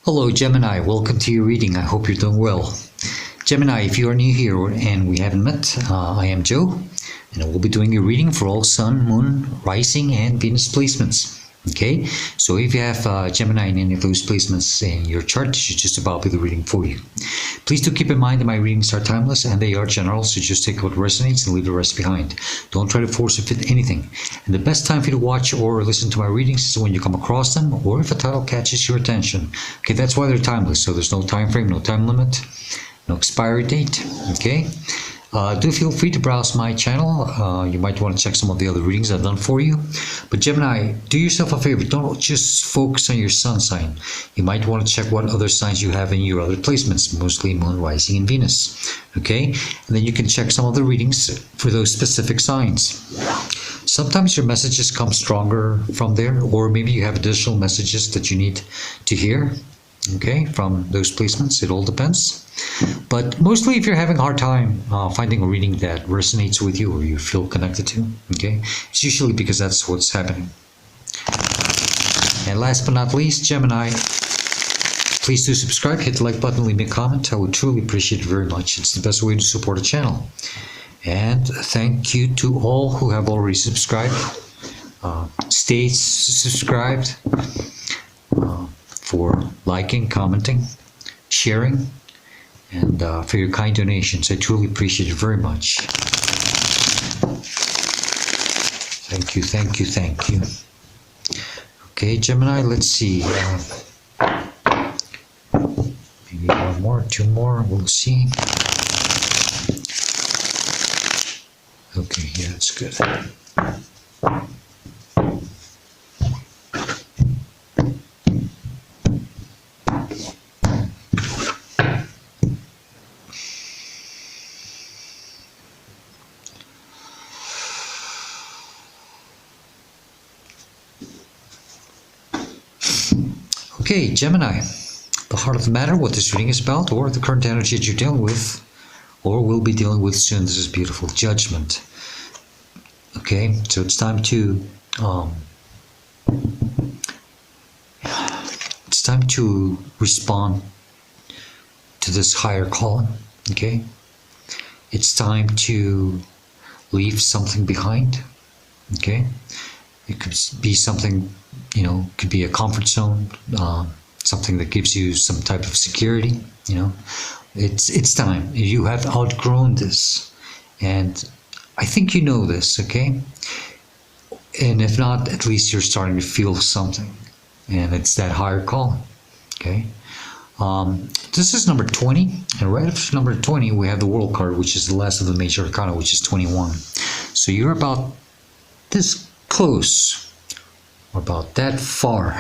Hello Gemini, welcome to your reading. I hope you're doing well. Gemini, if you are new here and we haven't met, I am Joe, and I will be doing your reading for all Sun, Moon, Rising, and Venus placements. Okay, so if you have Gemini in any of those placements in your chart, this should just about be the reading for you. Please do keep in mind that my readings are timeless and they are general, so just take what resonates and leave the rest behind. Don't try to force or fit anything. And the best time for you to watch or listen to my readings is when you come across them, or if a title catches your attention. Okay, that's why they're timeless, so there's no time frame, no time limit, no expiry date. Okay. Do feel free to browse my channel. You might want to check some of the other readings I've done for you. But Gemini, do yourself a favor. Don't just focus on your sun sign. You might want to check what other signs you have in your other placements, mostly Moon, Rising, and Venus. Okay? And then you can check some of the readings for those specific signs. Sometimes your messages come stronger from there, or maybe you have additional messages that you need to hear. Okay, from those placements, it all depends. But mostly if you're having a hard time finding a reading that resonates with you or you feel connected to, okay, it's usually because that's what's happening. And last but not least, Gemini, please do subscribe, hit the like button, leave me a comment. I would truly appreciate it very much. It's the best way to support a channel. And thank you to all who have already subscribed. Stay subscribed. For liking, commenting, sharing, and for your kind donations. I truly appreciate it very much. Thank you, thank you, thank you. Okay, Gemini, let's see. Maybe one more, two more, we'll see. Okay, yeah, that's good. Okay, Gemini, the heart of the matter, what this reading is about, or the current energy that you're dealing with, or will be dealing with soon. This is beautiful. Judgment. Okay, so it's time to respond to this higher calling. Okay, it's time to leave something behind. Okay, it could be something, you know, could be a comfort zone, something that gives you some type of security. You know, it's time. You have outgrown this, and I think you know this. Okay, and if not, at least you're starting to feel something, and it's that higher calling. Okay, this is number 20, and right after number 20 we have the World card, which is the last of the major arcana, which is 21. So you're about this close, or about that far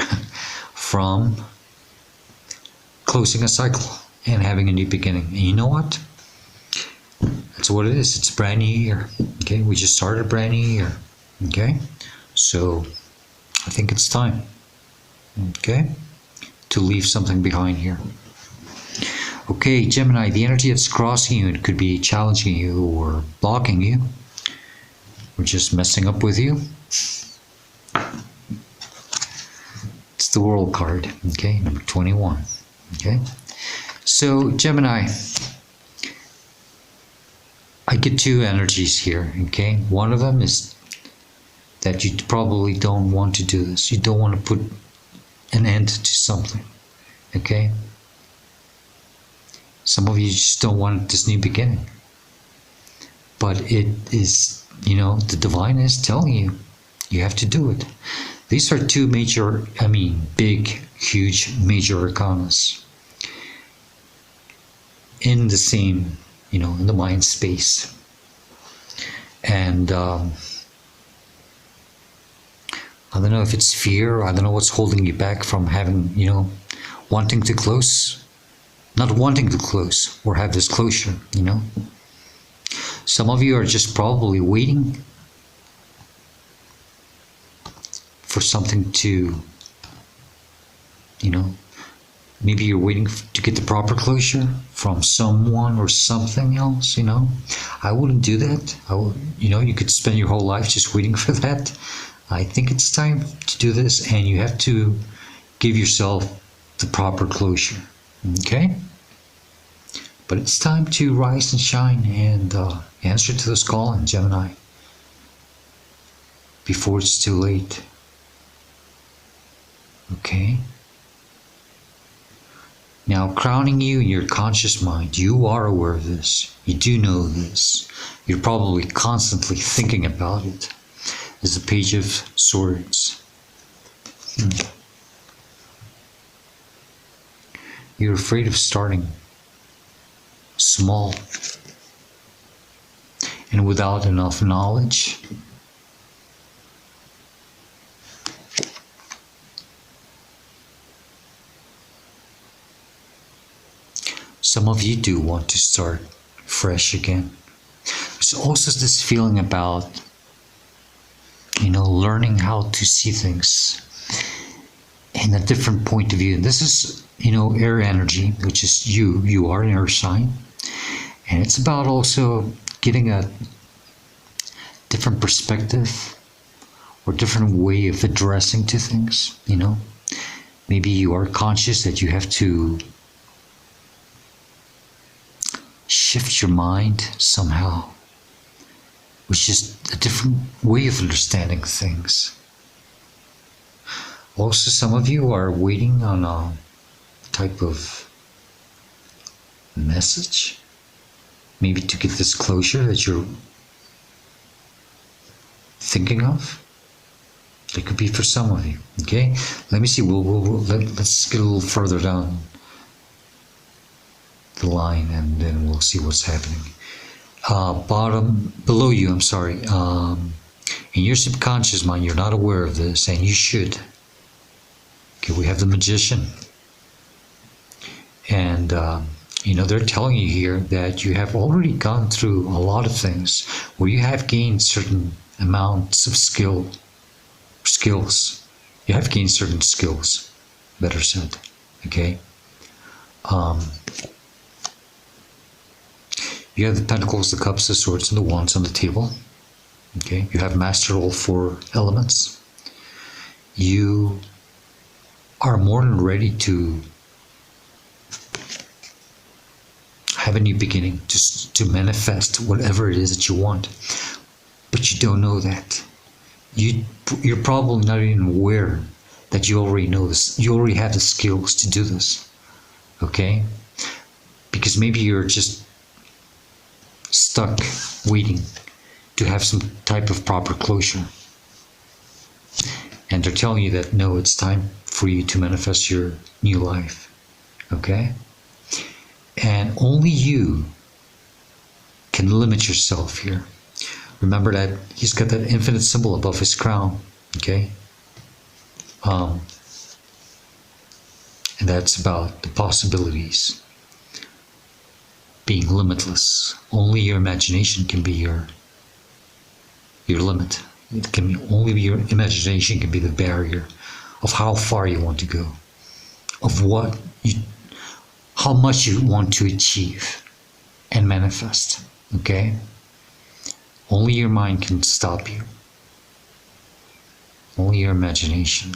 from closing a cycle and having a new beginning. And you know what? That's what it is. It's a brand new year. Okay, we just started a brand new year. Okay, so I think it's time, okay, to leave something behind here. Okay, Gemini, the energy that's crossing you, it could be challenging you or blocking you, or just messing up with you. It's the World card, okay, number 21. Okay, so Gemini, I get two energies here. Okay, one of them is that you probably don't want to do this. You don't want to put an end to something. Okay, some of you just don't want this new beginning, but it is, you know, the divine is telling you you have to do it. These are two major, big, huge, major arcanas in the same, you know, in the mind space. And I don't know if it's fear, I don't know what's holding you back from having, you know, wanting to close, not wanting to close or have this closure, you know. Some of you are just probably waiting for something to, you know, maybe you're waiting to get the proper closure from someone or something else, you know. I wouldn't do that. I would, you know, you could spend your whole life just waiting for that. I think it's time to do this, and you have to give yourself the proper closure. Okay? But it's time to rise and shine and answer to this call in Gemini before it's too late. Okay? Now, crowning you in your conscious mind, you are aware of this. You do know this. You're probably constantly thinking about it. Is the Page of Swords. You're afraid of starting small and without enough knowledge. Some of you do want to start fresh again. There's also this feeling about, learning how to see things in a different point of view. And this is, air energy, which is you. You are an air sign. And it's about also getting a different perspective or different way of addressing to things, Maybe you are conscious that you have to shift your mind somehow, which is a different way of understanding things. Also, some of you are waiting on a type of message, maybe to get this closure that you're thinking of. It could be for some of you. Okay, let me see. Let's get a little further down the line, and then we'll see what's happening. Below you, I'm sorry. In your subconscious mind, you're not aware of this, and you should. Okay, we have the Magician, and they're telling you here that you have already gone through a lot of things where you have gained certain amounts of skills. You have gained certain skills, better said. Okay. You have the Pentacles, the Cups, the Swords, and the Wands on the table. Okay, you have mastered all 4 elements. You are more than ready to have a new beginning, just to manifest whatever it is that you want. But you don't know that. You're probably not even aware that you already know this. You already have the skills to do this. Okay? Because maybe you're just stuck waiting to have some type of proper closure. And they're telling you that no, it's time for you to manifest your new life. Okay? And only you can limit yourself here. Remember that he's got that infinite symbol above his crown. Okay? And that's about the possibilities being limitless. Only your imagination can be your limit. It can be only your imagination can be the barrier of how far you want to go, of how much you want to achieve and manifest. Okay? Only your mind can stop you. Only your imagination.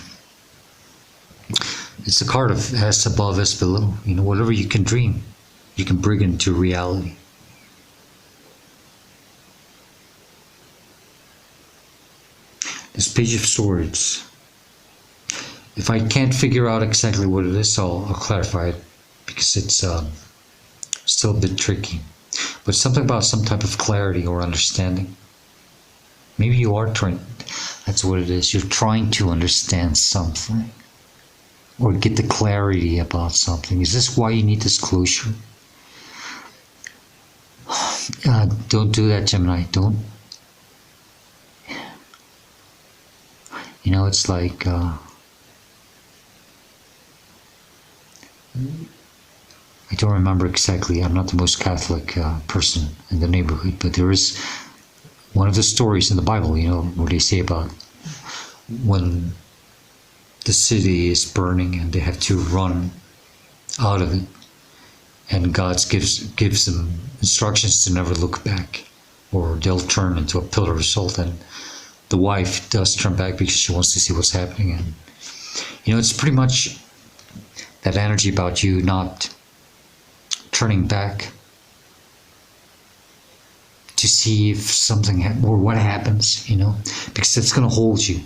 It's a card of as above, as below. Whatever you can dream, you can bring it into reality. This Page of Swords. If I can't figure out exactly what it is, I'll clarify it, because it's still a bit tricky. But something about some type of clarity or understanding. Maybe you are trying, that's what it is. You're trying to understand something or get the clarity about something. Is this why you need this closure? Don't do that, Gemini. Don't. It's like I don't remember exactly. I'm not the most Catholic person in the neighborhood, but there is one of the stories in the Bible, where they say about when the city is burning and they have to run out of it, and God gives them instructions to never look back, or they'll turn into a pillar of salt. And the wife does turn back because she wants to see what's happening. And it's pretty much that energy about you not turning back to see if something or what happens, because that's going to hold you.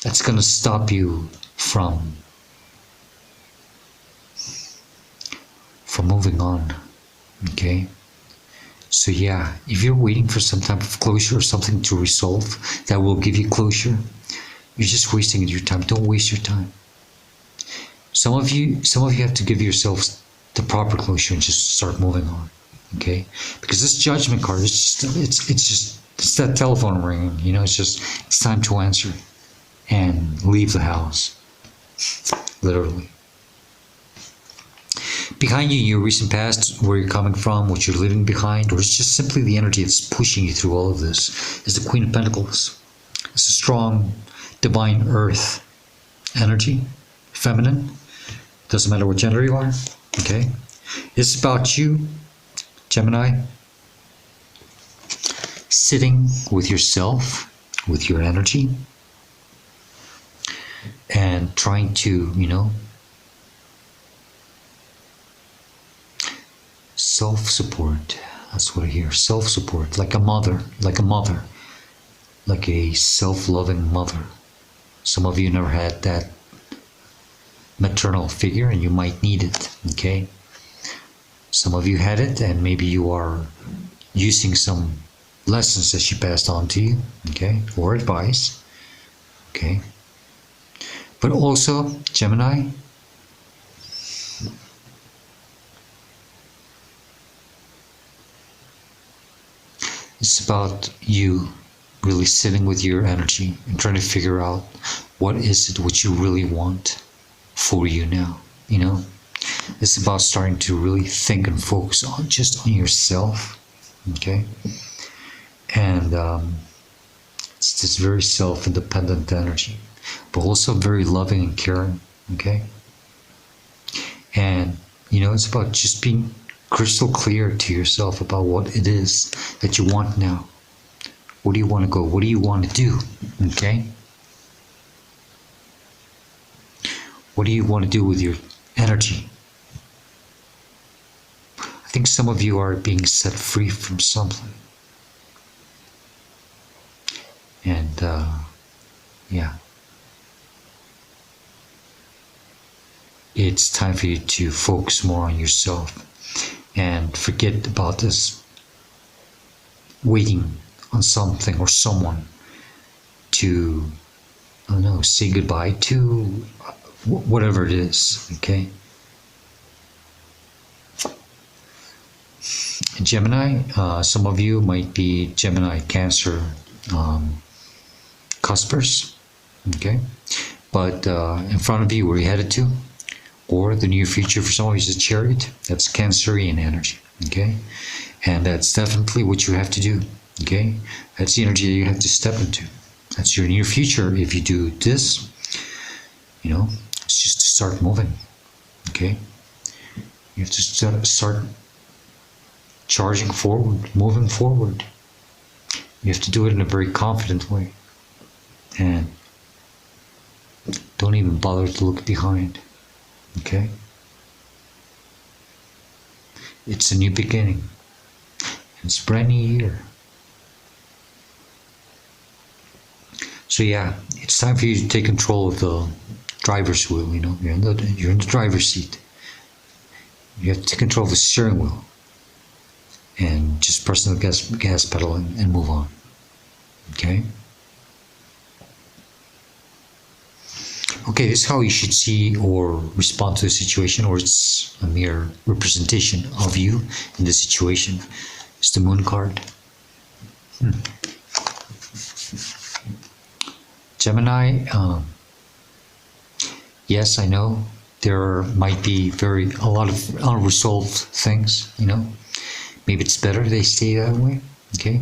That's going to stop you from moving on. Okay? So yeah, if you're waiting for some type of closure or something to resolve that will give you closure, you're just wasting your time. Don't waste your time. Some of you have to give yourselves the proper closure and just start moving on. Okay? Because this judgment card, it's that telephone ringing, it's time to answer and leave the house. Literally. Behind you in your recent past, where you're coming from, what you're leaving behind, or it's just simply the energy that's pushing you through all of this, is the Queen of Pentacles. It's a strong, divine earth energy, feminine. Doesn't matter what gender you are. Okay? It's about you, Gemini, sitting with yourself, with your energy, and trying to, self-support. That's what I hear. Self-support, like a mother, like a self-loving mother. Some of you never had that maternal figure, and you might need it. Okay? Some of you had it, and maybe you are using some lessons that she passed on to you. Okay? Or advice. Okay? But also, Gemini, it's about you really sitting with your energy and trying to figure out what is it what you really want for you now. It's about starting to really think and focus on yourself. Okay? And it's this very self-independent energy, but also very loving and caring. Okay? And it's about just being crystal clear to yourself about what it is that you want now. Where do you want to go? What do you want to do? Okay? What do you want to do with your energy? I think some of you are being set free from something. And, yeah. It's time for you to focus more on yourself and forget about this waiting on something or someone to, I don't know, say goodbye to, whatever it is. Okay? Gemini, some of you might be Gemini, Cancer, cuspers. Okay? But in front of you, where you're headed to, or the near future for some of you is a Chariot. That's Cancerian energy. Okay? And that's definitely what you have to do. Okay? That's the energy that you have to step into. That's your near future. If you do this, it's just to start moving. Okay? You have to start charging forward, moving forward. You have to do it in a very confident way. And don't even bother to look behind. Okay? It's a new beginning. It's a brand new year. So yeah, it's time for you to take control of the driver's wheel. You're in the driver's seat. You have to take control of the steering wheel and just press the gas pedal and move on. Okay? Okay, this is how you should see or respond to a situation, or it's a mere representation of you in the situation. It's the Moon card. Gemini, yes, I know there might be a lot of unresolved things, Maybe it's better they stay that way. Okay?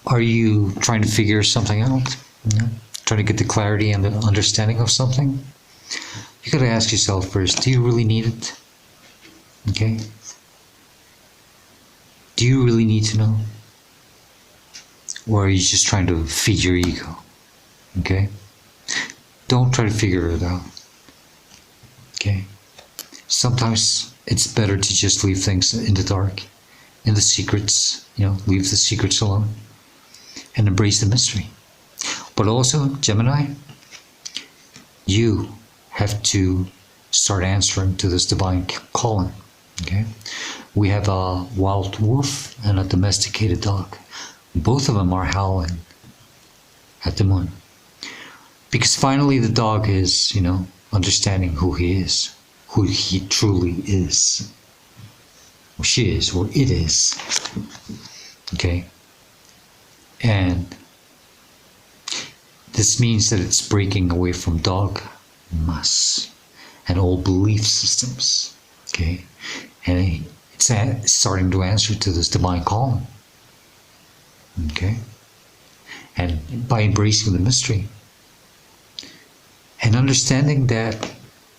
Are you trying to figure something out? Trying to get the clarity and the understanding of something? You gotta ask yourself first, do you really need it? Okay? Do you really need to know? Or are you just trying to feed your ego? Okay? Don't try to figure it out. Okay? sometimes it's better to just leave things in the dark, in the secrets, leave the secrets alone and embrace the mystery. But also, Gemini, you have to start answering to this divine calling. Okay? We have a wild wolf and a domesticated dog. Both of them are howling at the moon. Because finally the dog is, understanding who he is, who he truly is. Or she is, or it is. Okay? And this means that it's breaking away from dogmas and old belief systems. Okay? And it's starting to answer to this divine calling. Okay? And by embracing the mystery and understanding that,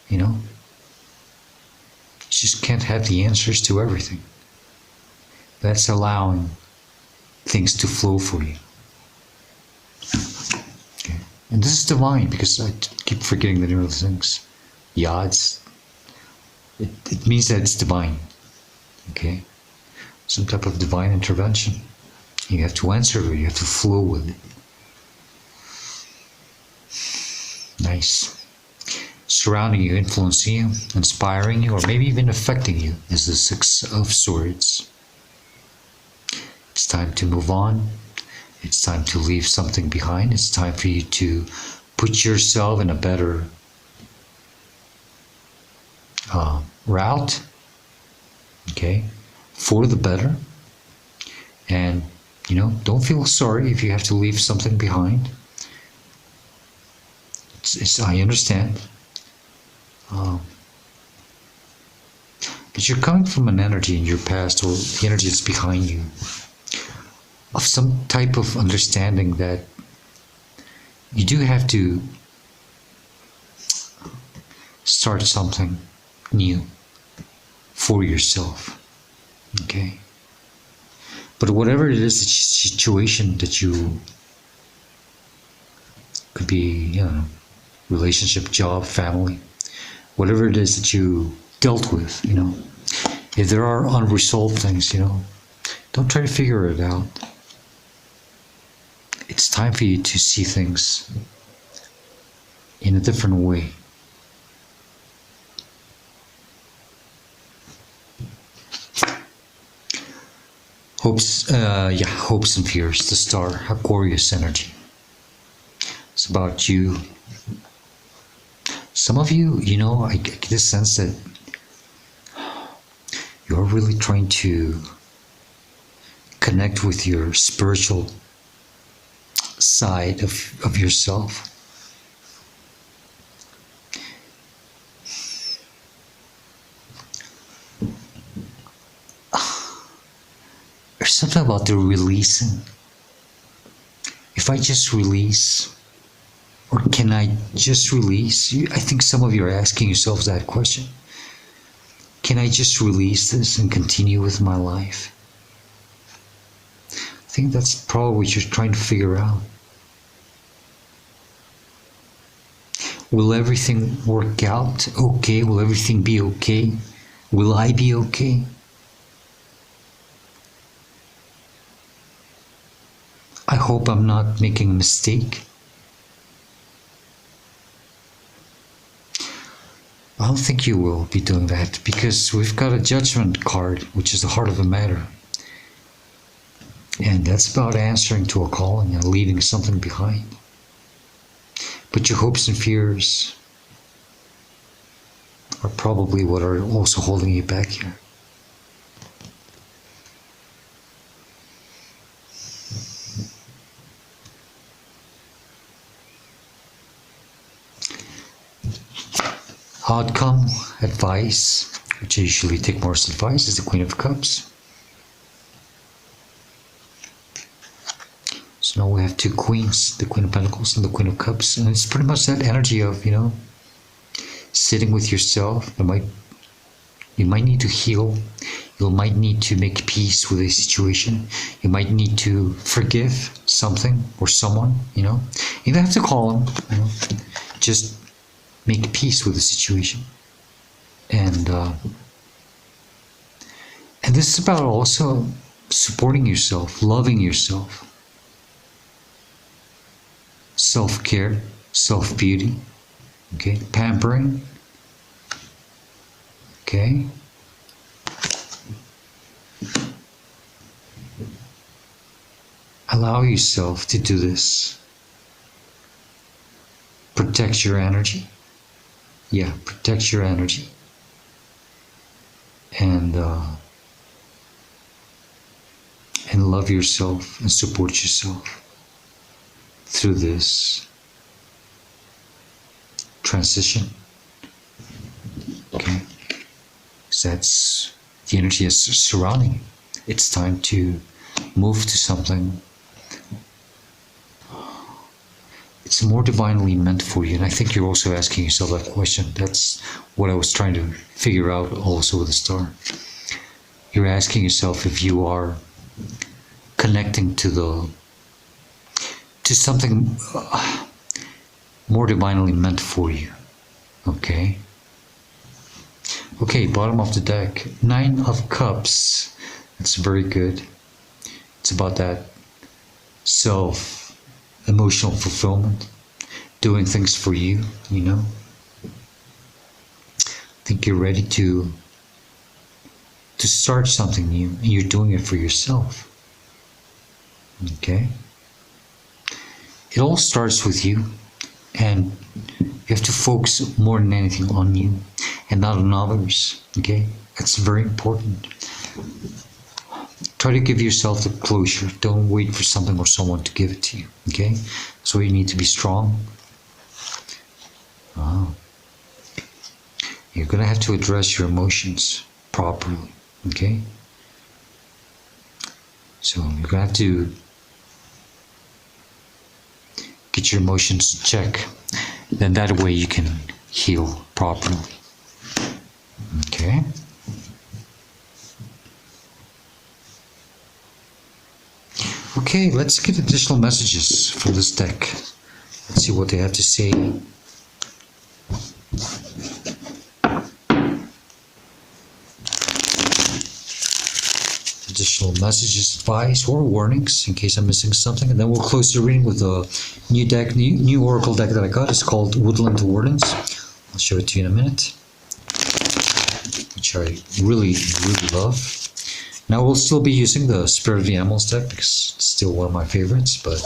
you just can't have the answers to everything. That's allowing things to flow for you. Okay? And this is divine, because I keep forgetting the name of the things. Yeah, it means that it's divine. Okay? Some type of divine intervention. You have to answer it, you have to flow with it. Nice. Surrounding you, influencing you, inspiring you, or maybe even affecting you is the Six of Swords. It's time to move on. It's time to leave something behind. It's time for you to put yourself in a better route. Okay? For the better. And, don't feel sorry if you have to leave something behind. I understand. But you're coming from an energy in your past, or the energy that's behind you, of some type of understanding that you do have to start something new for yourself. Okay? But whatever it is, the situation that you could be, relationship, job, family, whatever it is that you dealt with, if there are unresolved things, don't try to figure it out. It's time for you to see things in a different way. Hopes and fears, the star, Aquarius energy. It's about you. Some of you, I get this sense that you're really trying to connect with your spiritual side of yourself. There's something about the releasing. If I just release, or can I just release? I think some of you are asking yourselves that question. Can I just release this and continue with my life? I think that's probably what you're trying to figure out. Will everything work out okay? Will everything be okay? Will I be okay? I hope I'm not making a mistake. I don't think you will be doing that, because we've got a judgment card, which is the heart of the matter. And that's about answering to a calling and leaving something behind. But your hopes and fears are probably what are also holding you back here. Outcome, advice, which I usually take more as advice, is the Queen of Cups. So now we have two queens, the Queen of Pentacles and the Queen of Cups, and it's pretty much that energy of, sitting with yourself. You might need to heal. You might need to make peace with a situation. You might need to forgive something or someone, You don't have to call them, Just make peace with the situation. And this is about also supporting yourself, loving yourself, self-care, self-beauty, okay, pampering, okay. Allow yourself to do this. Protect your energy. Yeah, protect your energy. And love yourself and support yourself through this transition. Okay? So that's the energy is surrounding you. It's time to move to something. It's more divinely meant for you. And I think you're also asking yourself that question. That's what I was trying to figure out also with the star. You're asking yourself if you are connecting to something more divinely meant for you. Okay? Okay, bottom of the deck. 9 of Cups. That's very good. It's about that emotional fulfillment, doing things for you, you know. I think you're ready to start something new, and you're doing it for yourself. Okay? It all starts with you, and you have to focus more than anything on you and not on others. Okay? That's very important. Try to give yourself the closure. Don't wait for something or someone to give it to you. Okay? So you need to be strong. You're going to have to address your emotions properly. Okay? So you're going to have to get your emotions in check. Then that way you can heal properly. Okay? Okay, let's get additional messages from this deck. Let's see what they have to say. Additional messages, advice, or warnings in case I'm missing something. And then we'll close the reading with a new deck, new oracle deck that I got. It's called Woodland Wardens. I'll show it to you in a minute, which I really, really love. Now we'll still be using the Spirit of the Animals deck because it's still one of my favorites, but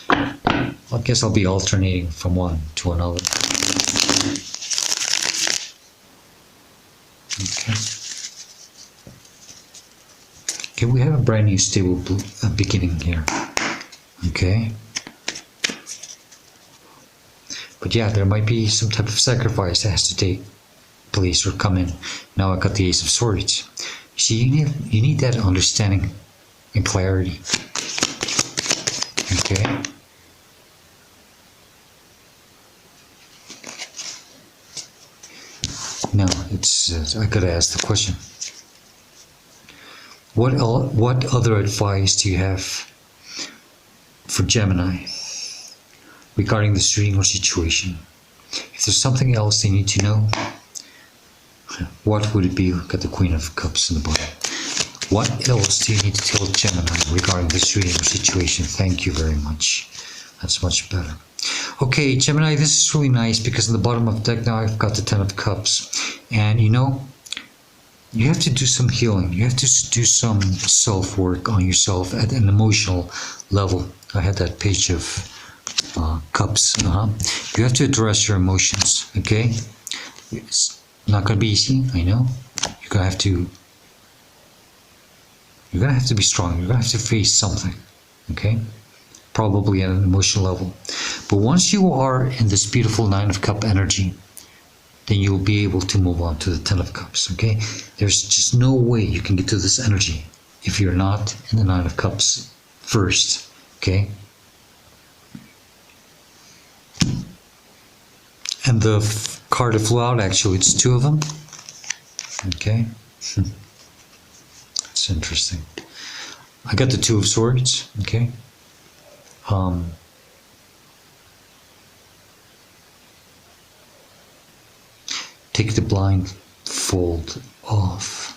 I guess I'll be alternating from one to another. Okay. Okay, we have a brand new stable beginning here. Okay. But yeah, there might be some type of sacrifice that has to take place or come in. Now I got the Ace of Swords. You see, you need that understanding and clarity. Okay. Now it's I gotta ask the question. What other advice do you have for Gemini regarding this reading or situation? If there's something else they need to know, what would it be? Got the Queen of Cups in the bottom. What else do you need to tell Gemini regarding this reading or situation? Thank you very much. That's much better. Okay, Gemini, this is really nice because in the bottom of the deck now I've got the 10 of Cups. And you know, you have to do some healing. You have to do some self-work on yourself at an emotional level. I had that page of cups. You have to address your emotions, okay? It's not going to be easy, I know. You're going to have to be strong. You're going to have to face something, okay? Probably at an emotional level. But once you are in this beautiful 9 of Cup energy, then you'll be able to move on to the 10 of Cups, okay? There's just no way you can get to this energy if you're not in the 9 of Cups first, okay? And the card that flew out, actually, it's 2 of them, okay? It's interesting. I got the 2 of Swords, okay? Take the blindfold fold off.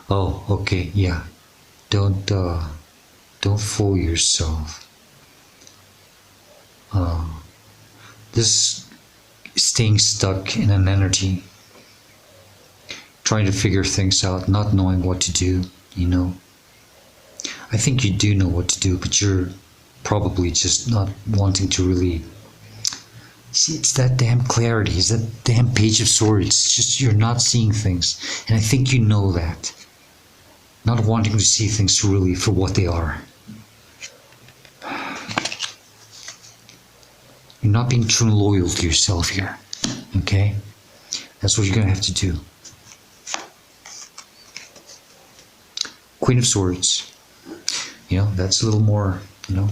Oh, okay, yeah. Don't fool yourself. This staying stuck in an energy, trying to figure things out, not knowing what to do, you know. I think you do know what to do, but you're probably just not wanting to really see. It's that damn clarity, it's that damn Page of Swords. It's just you're not seeing things, and I think you know that. Not wanting to see things really for what they are. You're not being true and loyal to yourself here, okay? That's what you're gonna have to do. Queen of Swords. You know, that's a little more, you know,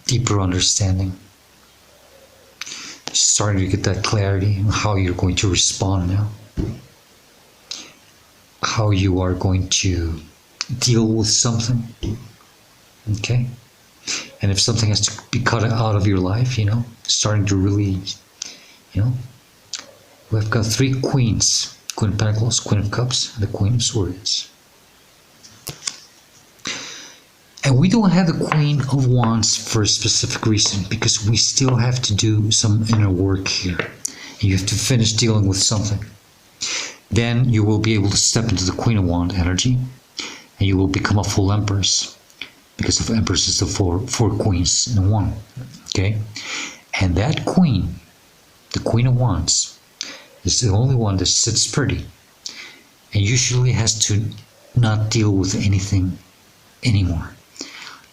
deeper understanding. Starting to get that clarity on how you're going to respond now. How you are going to deal with something. Okay? And if something has to be cut out of your life, you know, starting to really, you know, we've got three queens. Queen of Pentacles, Queen of Cups, and the Queen of Swords. And we don't have the Queen of Wands for a specific reason, because we still have to do some inner work here. And you have to finish dealing with something. Then you will be able to step into the Queen of Wands energy, and you will become a full Empress, because the Empress is the four queens in one. Okay? And that Queen, the Queen of Wands, is the only one that sits pretty, and usually has to not deal with anything anymore.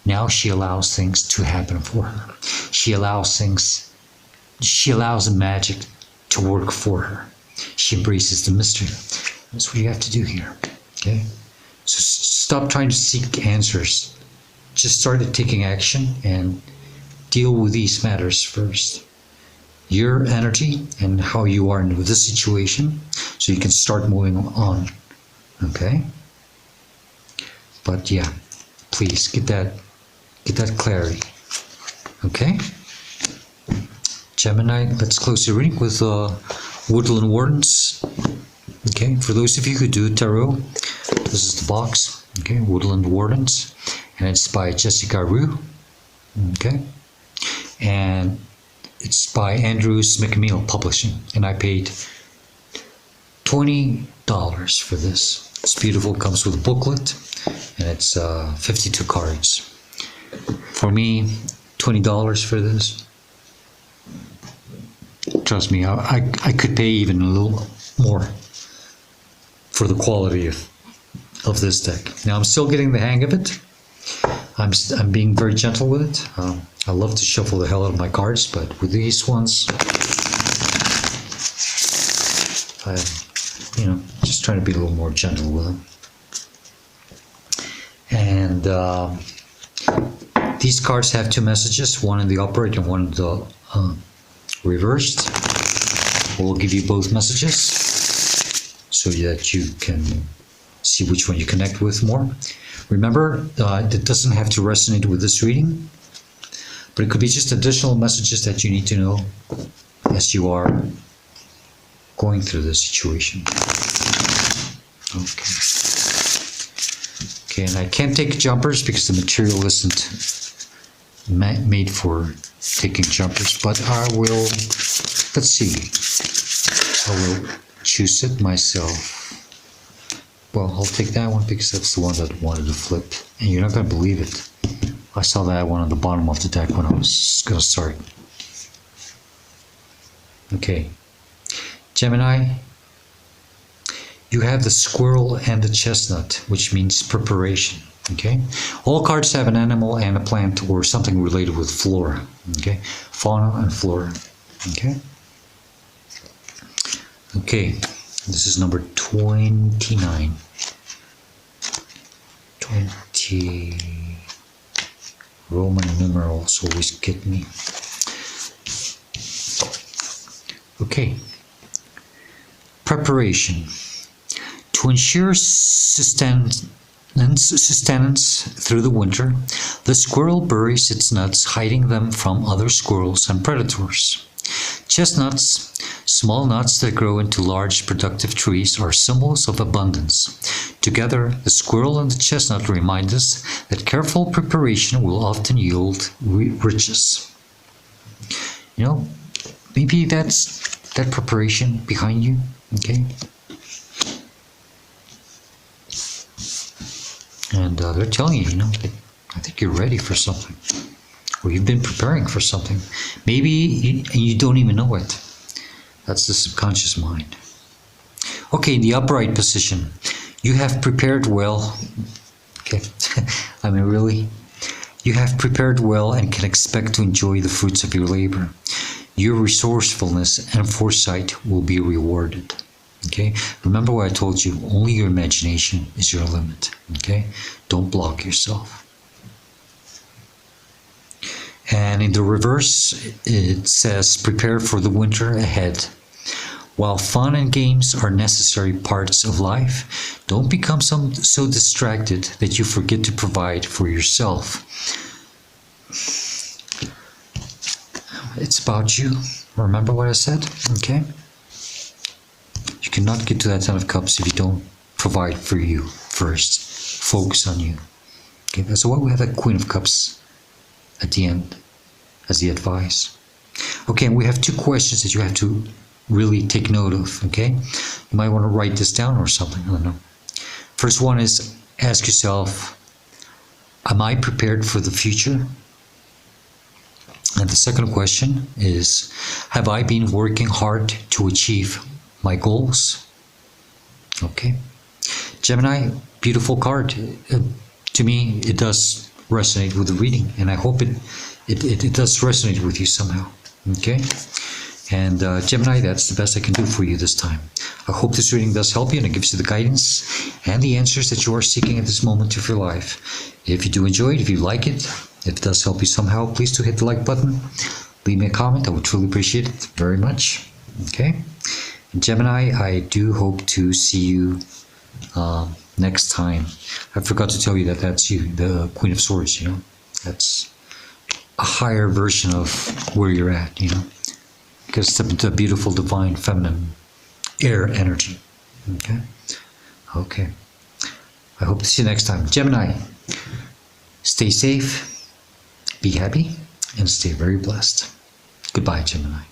Now she allows things to happen for her. She allows the magic to work for her. She embraces the mystery. That's what you have to do here. Okay? So stop trying to seek answers. Just start taking action and deal with these matters first. Your energy and how you are in this situation, so you can start moving on. Okay? But yeah, please get that clarity. Okay? Gemini, let's close the reading with Woodland Wardens. Okay, for those of you who do tarot, this is the box. Okay, Woodland Wardens, and it's by Jessica Rue. Okay, and it's by Andrews McMill Publishing, and I paid $20 for this. It's beautiful. It comes with a booklet, and it's 52 cards. For me, $20 for this. Trust me, I could pay even a little more for the quality of this deck. Now I'm still getting the hang of it. I'm being very gentle with it. I love to shuffle the hell out of my cards, but with these ones, I'm, you know, just trying to be a little more gentle with them. And these cards have two messages, one in the upright and one in the reversed. We'll give you both messages so that you can see which one you connect with more. Remember, it doesn't have to resonate with this reading, but it could be just additional messages that you need to know as you are going through this situation. Okay. Okay, and I can't take jumpers because the material isn't made for taking jumpers, but I will, let's see, I will choose it myself. Well, I'll take that one because that's the one that I wanted to flip, and you're not going to believe it. I saw that one on the bottom of the deck when I was going to start. Okay, Gemini, you have the squirrel and the chestnut, which means preparation. Okay, all cards have an animal and a plant or something related with flora. Okay, fauna and flora. Okay. Okay, this is number 29. 20. Roman numerals always get me. Okay. Preparation. To ensure sustenance through the winter, the squirrel buries its nuts, hiding them from other squirrels and predators. Chestnuts, small nuts that grow into large productive trees, are symbols of abundance. Together, the squirrel and the chestnut remind us that careful preparation will often yield riches. You know, maybe that's that preparation behind you, okay? And they're telling you, that I think you're ready for something, or you've been preparing for something. Maybe you don't even know it. That's the subconscious mind. Okay, in the upright position, you have prepared well. Okay, I mean, really? You have prepared well and can expect to enjoy the fruits of your labor. Your resourcefulness and foresight will be rewarded. Okay, remember what I told you, only your imagination is your limit. Okay, don't block yourself. And in the reverse, it says, prepare for the winter ahead. While fun and games are necessary parts of life, don't become so distracted that you forget to provide for yourself. It's about you. Remember what I said? Okay? You cannot get to that 10 of Cups if you don't provide for you first. Focus on you. Okay, that's why we have that Queen of Cups at the end as the advice. Okay, and we have 2 questions that you have to really take note of, okay? You might want to write this down or something, I don't know. First one is, ask yourself, am I prepared for the future? And the second question is, have I been working hard to achieve my goals? Okay. Gemini, beautiful card. To me, it does resonate with the reading, and I hope it does resonate with you somehow. Okay. And Gemini, that's the best I can do for you this time. I hope this reading does help you and it gives you the guidance and the answers that you are seeking at this moment of your life. If you do enjoy it, if you like it, if it does help you somehow, please do hit the like button. Leave me a comment. I would truly appreciate it very much. Okay. And Gemini, I do hope to see you next time. I forgot to tell you that that's you, the Queen of Swords, That's a higher version of where you're at, Because it's a beautiful, divine, feminine air energy. Okay? Okay. I hope to see you next time. Gemini, stay safe, be happy, and stay very blessed. Goodbye, Gemini.